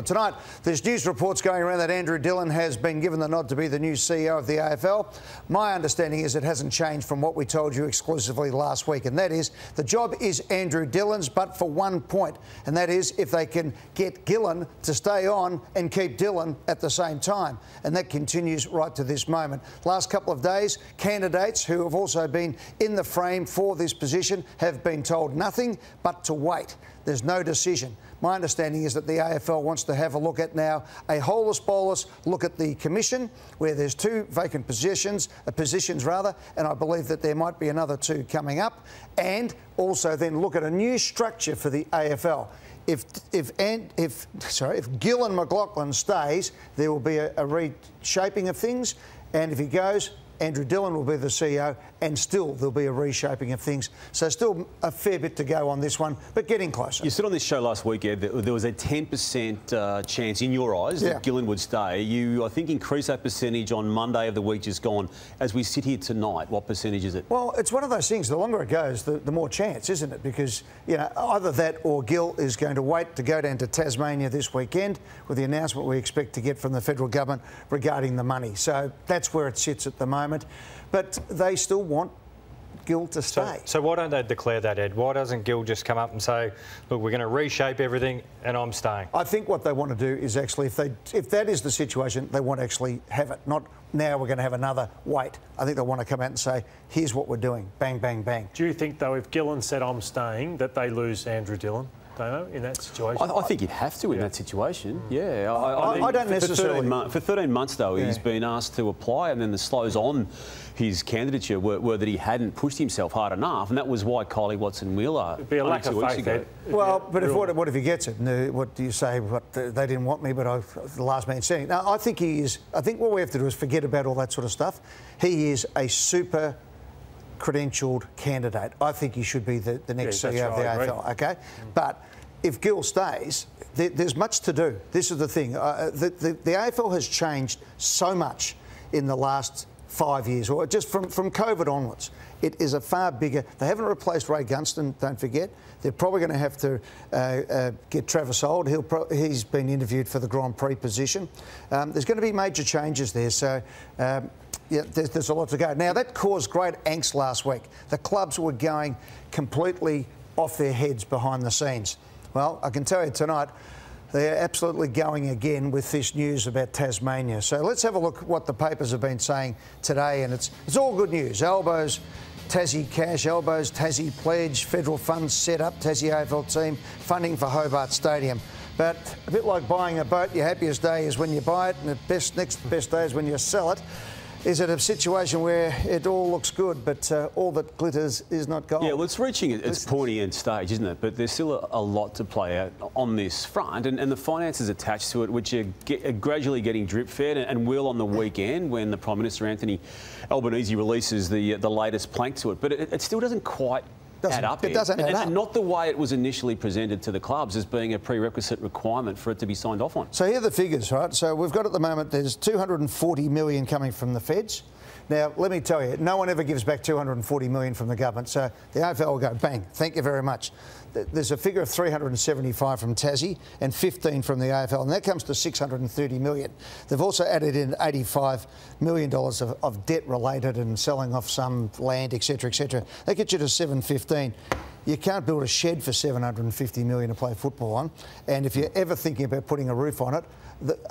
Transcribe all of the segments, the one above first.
Tonight, there's news reports going around that Andrew Dillon has been given the nod to be the new CEO of the AFL. My understanding is it hasn't changed from what we told you exclusively last week, and that is the job is Andrew Dillon's, but for one point, and that is if they can get Gillen to stay on and keep Dillon at the same time, and that continues right to this moment. Last couple of days, candidates who have also been in the frame for this position have been told nothing but to wait. There's no decision. My understanding is that the AFL wants to have a look at now a holus bolus look at the commission, where there's two vacant positions, and I believe that there might be another two coming up, and also then look at a new structure for the AFL. If Gillen McLaughlin stays, there will be a reshaping of things, and if he goes, Andrew Dillon will be the CEO, and still there'll be a reshaping of things. So still a fair bit to go on this one, but getting closer. You said on this show last week, Ed, that there was a 10% chance in your eyes that Gillen would stay. You, I think, increased that percentage on Monday of the week just gone. As we sit here tonight, what percentage is it? Well, it's one of those things. The longer it goes, the more chance, isn't it? Because, you know, either that or Gill is going to wait to go down to Tasmania this weekend with the announcement we expect to get from the federal government regarding the money. So that's where it sits at the moment. But they still want Gill to stay. So why don't they declare that, Ed? Why doesn't Gill just come up and say, look, we're going to reshape everything and I'm staying? I think what they want to do is actually, if that is the situation, they want to actually have it. Not now we're going to have another wait. I think they want to come out and say, here's what we're doing. Bang, bang, bang. Do you think, though, if Gillen said I'm staying, that they lose Andrew Dillon? In that situation? I think you'd have to in that situation, yeah. I don't necessarily... For 13 months, though, he's been asked to apply, and then the slows on his candidature were that he hadn't pushed himself hard enough, and that was why Kylie Watson-Wheeler... It'd be a lack of faith. Well, but what if he gets it? What do you say? They didn't want me, but the last man standing. No, I think he is... I think what we have to do is forget about all that sort of stuff. He is a super credentialed candidate. I think he should be the next CEO of the AFL, okay? But if Gill stays, there's much to do. This is the thing. The AFL has changed so much in the last 5 years, or just from COVID onwards. It is a far bigger... They haven't replaced Ray Gunston, don't forget. They're probably going to have to get Travis Old. He's been interviewed for the Grand Prix position. There's going to be major changes there, so... yeah, there's a lot to go. Now, that caused great angst last week. The clubs were going completely off their heads behind the scenes. Well, I can tell you tonight, they're absolutely going again with this news about Tasmania. So let's have a look at what the papers have been saying today, and it's all good news. Elbows, Tassie cash, Elbows, Tassie pledge, federal funds set up, Tassie AFL team, funding for Hobart Stadium. But a bit like buying a boat, your happiest day is when you buy it, and the next best day is when you sell it. Is it a situation where it all looks good, but all that glitters is not gold? Yeah, well, it's reaching its pointy end stage, isn't it? But there's still a lot to play out on this front, and the finances attached to it, which are gradually getting drip-fed, and will on the weekend when the Prime Minister, Anthony Albanese, releases the latest plank to it. But it still doesn't quite... It doesn't add up. And not the way it was initially presented to the clubs as being a prerequisite requirement for it to be signed off on. So here are the figures, right? So we've got at the moment, there's 240 million coming from the feds. Now, let me tell you, no one ever gives back 240 million from the government. So the AFL will go, bang, thank you very much. There's a figure of 375 from Tassie and 15 from the AFL, and that comes to 630 million. They've also added in $85 million of debt related and selling off some land, etc., etc. That gets you to 715. You can't build a shed for 750 million to play football on. And if you're ever thinking about putting a roof on it,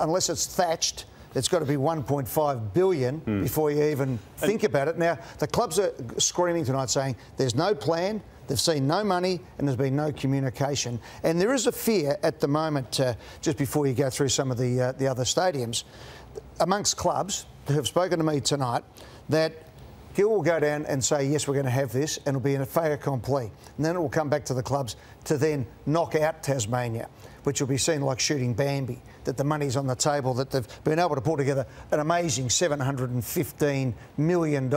unless it's thatched, it's got to be 1.5 billion before you even think about it. Now, the clubs are screaming tonight saying there's no plan, they've seen no money, and there's been no communication. And there is a fear at the moment, just before you go through some of the other stadiums, amongst clubs who have spoken to me tonight, that Gill will go down and say, yes, we're going to have this, and it'll be in a fait accompli. And then it will come back to the clubs to then knock out Tasmania, which will be seen like shooting Bambi, that the money's on the table, that they've been able to pull together an amazing $715 million,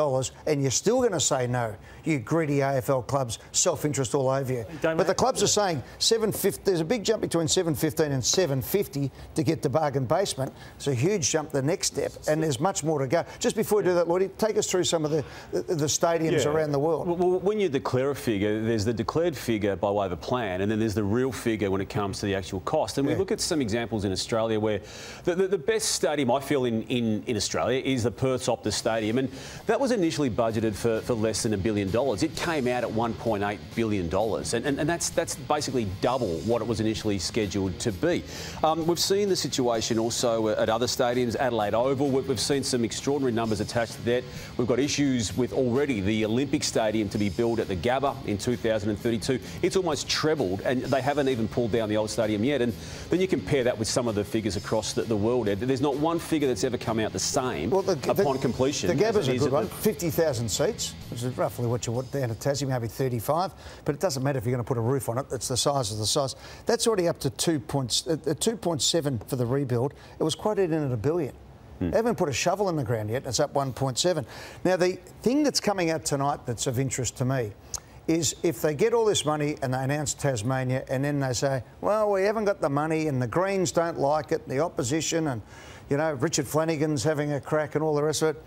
and you're still going to say no, you greedy AFL clubs, self-interest all over you. But the clubs are saying 750, there's a big jump between 715 and 750 to get the bargain basement. It's a huge jump the next step, and there's much more to go. Just before we do that, Lloydie, take us through some of the stadiums around the world. Well, when you declare a figure, there's the declared figure by way of a plan, and then there's the real figure when it comes to the actual potential cost. And we look at some examples in Australia where the best stadium I feel in Australia is the Perth's Optus Stadium, and that was initially budgeted for less than $1 billion. It came out at $1.8 billion, and that's basically double what it was initially scheduled to be. We've seen the situation also at other stadiums, Adelaide Oval. We've seen some extraordinary numbers attached to that. We've got issues with already the Olympic Stadium to be built at the Gabba in 2032. It's almost trebled, and they haven't even pulled down the old stadium yet. And then you compare that with some of the figures across the world, Ed. There's not one figure that's ever come out the same upon completion. The Gabba's a good one, 50,000 seats, which is roughly what you want down at Tassie, maybe 35. But it doesn't matter if you're going to put a roof on it. It's the size of the size. That's already up to 2.7 for the rebuild. It was quoted in at $1 billion. They haven't put a shovel in the ground yet. It's up 1.7. Now, the thing that's coming out tonight that's of interest to me is if they get all this money and they announce Tasmania and then they say, well, we haven't got the money and the Greens don't like it, the opposition, and, you know, Richard Flanagan's having a crack and all the rest of it,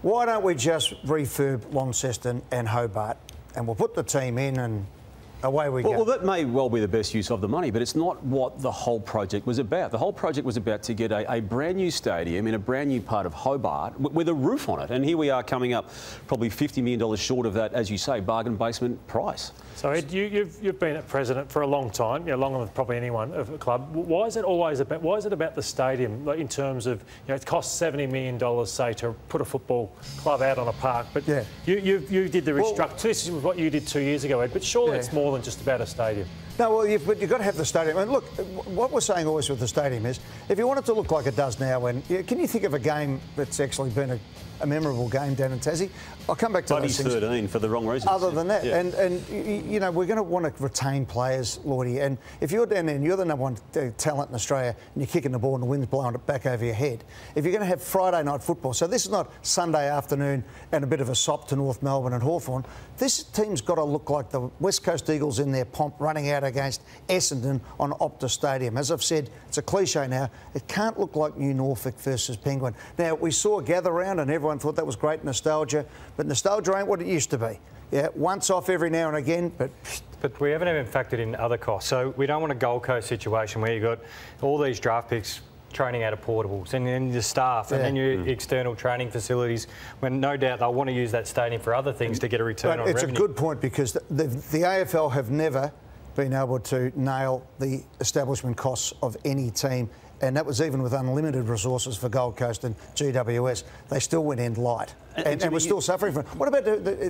why don't we just refurb Launceston and Hobart and we'll put the team in and away we go. Well, that may well be the best use of the money, but it's not what the whole project was about. The whole project was about to get a brand new stadium in a brand new part of Hobart with a roof on it. And here we are coming up probably $50 million short of that, as you say, bargain basement price. So, Ed, you've been a president for a long time, longer than probably anyone of a club. Why is it always about? Why is it about the stadium? Like in terms of, it costs $70 million, say, to put a football club out on a park. But you did the restructure. This is what you did 2 years ago, Ed. But surely it's more than just about a stadium. No, well, but you've got to have the stadium. And look, what we're saying always with the stadium is, if you want it to look like it does now, can you think of a game that's actually been a memorable game down in Tassie? I'll come back to those things. 13 for the wrong reasons. Other than that, and you know, we're going to want to retain players, Lordy. And if you're down there and you're the number one talent in Australia and you're kicking the ball and the wind's blowing it back over your head, if you're going to have Friday night football, so this is not Sunday afternoon and a bit of a sop to North Melbourne and Hawthorn. This team's got to look like the West Coast Eagles in their pomp running out against Essendon on Optus Stadium. As I've said, it's a cliche now, it can't look like New Norfolk versus Penguin. Now, we saw a gather round and everyone thought that was great nostalgia, but nostalgia ain't what it used to be. Yeah, once off every now and again, but we haven't even factored in other costs. So we don't want a Gold Coast situation where you've got all these draft picks training out of portables and then the staff and then your external training facilities, when no doubt they'll want to use that stadium for other things to get a return on revenue. It's a good point, because the AFL have never been able to nail the establishment costs of any team, and that was even with unlimited resources for Gold Coast and GWS. They still went end light. And we're still suffering from it. What about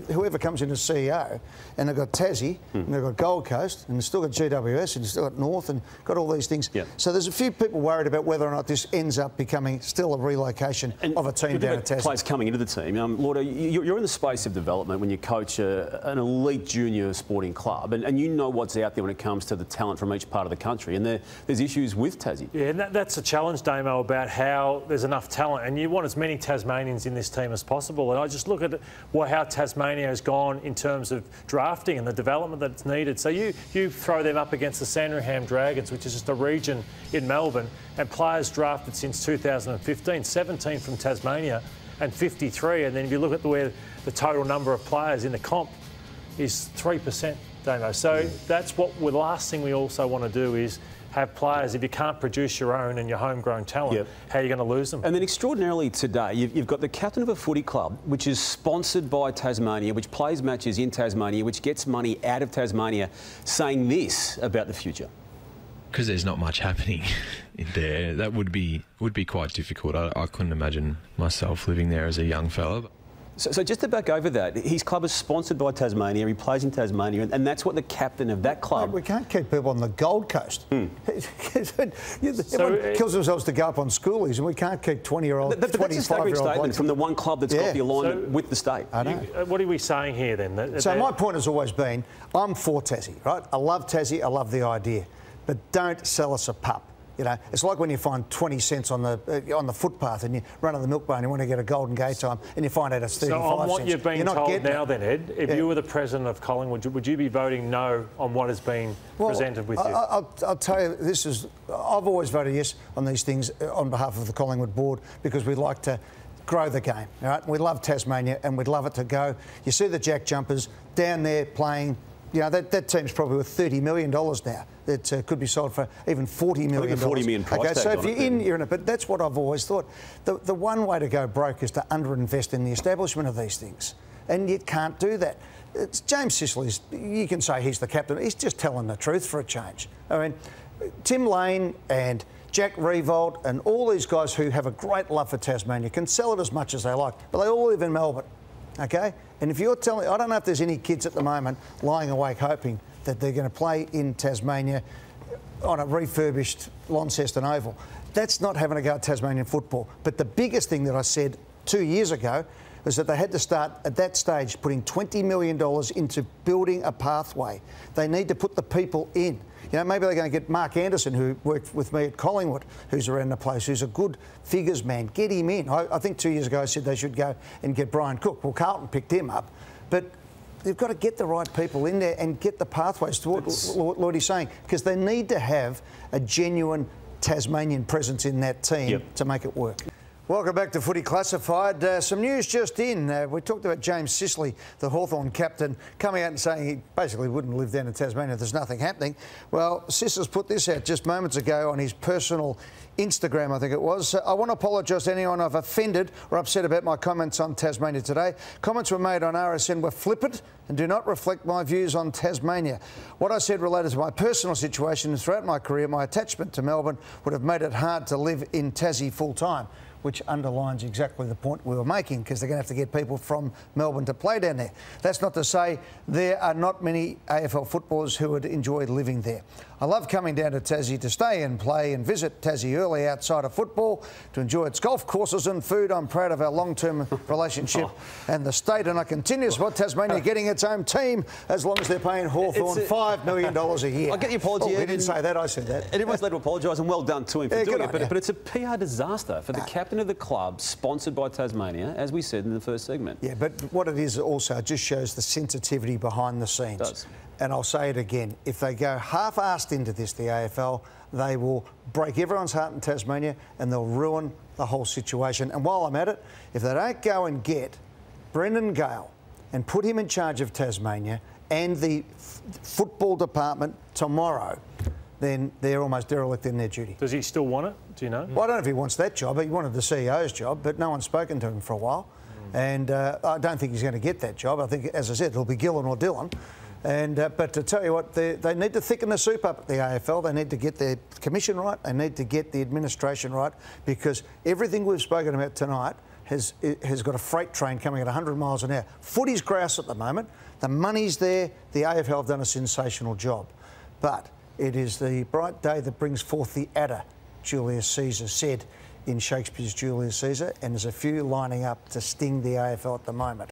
whoever comes in as CEO, and they've got Tassie, and they've got Gold Coast, and they've still got GWS, and they've still got North, and got all these things. So there's a few people worried about whether or not this ends up becoming still a relocation of a team down at Tassie. Players coming into the team. Lord, you're in the space of development when you coach an elite junior sporting club, and you know what's out there when it comes to the talent from each part of the country, and there's issues with Tassie. Yeah, and that's a challenge, Damo, about how there's enough talent, and you want as many Tasmanians in this team as possible. And I just look at how Tasmania has gone in terms of drafting and the development that's needed. So you throw them up against the Sandringham Dragons, which is just a region in Melbourne, and players drafted since 2015, 17 from Tasmania and 53. And then if you look at where the total number of players in the comp is 3%, Damo. So that's what the last thing we also want to do is have players, if you can't produce your own and your homegrown talent, how are you going to lose them? And then extraordinarily today, you've got the captain of a footy club, which is sponsored by Tasmania, which plays matches in Tasmania, which gets money out of Tasmania, saying this about the future. Because there's not much happening in there, that would be quite difficult. I couldn't imagine myself living there as a young fella. So just to back over that, his club is sponsored by Tasmania, he plays in Tasmania, and that's what the captain of that club... Mate, we can't keep people on the Gold Coast. Everyone kills themselves to go up on schoolies, and we can't keep 20-year-old, 25-year-old That's a staggering statement from the one club that's got the alignment with the state. I know. What are we saying here then? So my point has always been, I'm for Tassie, right? I love Tassie, I love the idea, but don't sell us a pup. You know, it's like when you find 20 cents on the footpath and you run on the milk bar and you want to get a Golden Gate time and you find out it's 35 cents. So on what you've been told now then, Ed, if you were the president of Collingwood, would you be voting no on what has been presented with you? I'll tell you, I've always voted yes on these things on behalf of the Collingwood board, because we'd like to grow the game, all right? We love Tasmania and we'd love it to go. You see the Jack Jumpers down there playing you know, that team's probably worth $30 million now. It could be sold for even $40 million. 40 million price okay, tag so if on you're it, in, you're in it. But that's what I've always thought. The one way to go broke is to underinvest in the establishment of these things. And you can't do that. It's James Sicily, you can say he's the captain. He's just telling the truth for a change. I mean, Tim Lane and Jack Revolt and all these guys who have a great love for Tasmania can sell it as much as they like, but they all live in Melbourne, okay? And if you're telling, I don't know if there's any kids at the moment lying awake hoping that they're going to play in Tasmania on a refurbished Launceston Oval. That's not having a go at Tasmanian football. But the biggest thing that I said 2 years ago was that they had to start at that stage putting $20 million into building a pathway. They need to put the people in. You know, maybe they're going to get Mark Anderson, who worked with me at Collingwood, who's around the place, who's a good figures man. Get him in. I think 2 years ago I said they should go and get Brian Cook. Well, Carlton picked him up. But they've got to get the right people in there and get the pathways to what Lloydie's saying, because they need to have a genuine Tasmanian presence in that team to make it work. Welcome back to Footy Classified. Some news just in. We talked about James Sicily, the Hawthorn captain, coming out and saying he basically wouldn't live down in Tasmania if there's nothing happening. Well, Sis has put this out just moments ago on his personal Instagram, I think it was. I want to apologise to anyone I've offended or upset about my comments on Tasmania today. Comments were made on RSN were flippant and do not reflect my views on Tasmania. What I said related to my personal situation throughout my career, my attachment to Melbourne would have made it hard to live in Tassie full time, which underlines exactly the point we were making, because they're going to have to get people from Melbourne to play down there. That's not to say there are not many AFL footballers who would enjoy living there. I love coming down to Tassie to stay and play and visit Tassie early outside of football, to enjoy its golf courses and food. I'm proud of our long-term relationship and the state, and I continue to support Tasmania getting its own team as long as they're paying Hawthorn $5 million a year. I get the apology. He didn't say that, I said that. And everyone's allowed to apologise, and well done to him for doing it. Yeah. But it's a PR disaster for the captain of the club, sponsored by Tasmania, as we said in the first segment. Yeah, but what it is also, it just shows the sensitivity behind the scenes. It does. And I'll say it again, if they go half-assed into this, the AFL, they will break everyone's heart in Tasmania and they'll ruin the whole situation. And while I'm at it, if they don't go and get Brendan Gale and put him in charge of Tasmania and the football department tomorrow, then they're almost derelict in their duty. Does he still want it? Do you know? Well, I don't know if he wants that job. He wanted the CEO's job, but no one's spoken to him for a while. And I don't think he's going to get that job. I think, as I said, it'll be Gillen or Dillon. And but to tell you what, they need to thicken the soup up at the AFL. They need to get their commission right. They need to get the administration right, because everything we've spoken about tonight has got a freight train coming at 100 miles an hour. Footy's grouse at the moment. The money's there. The AFL have done a sensational job. But it is the bright day that brings forth the adder, Julius Caesar said in Shakespeare's Julius Caesar, and there's a few lining up to sting the AFL at the moment.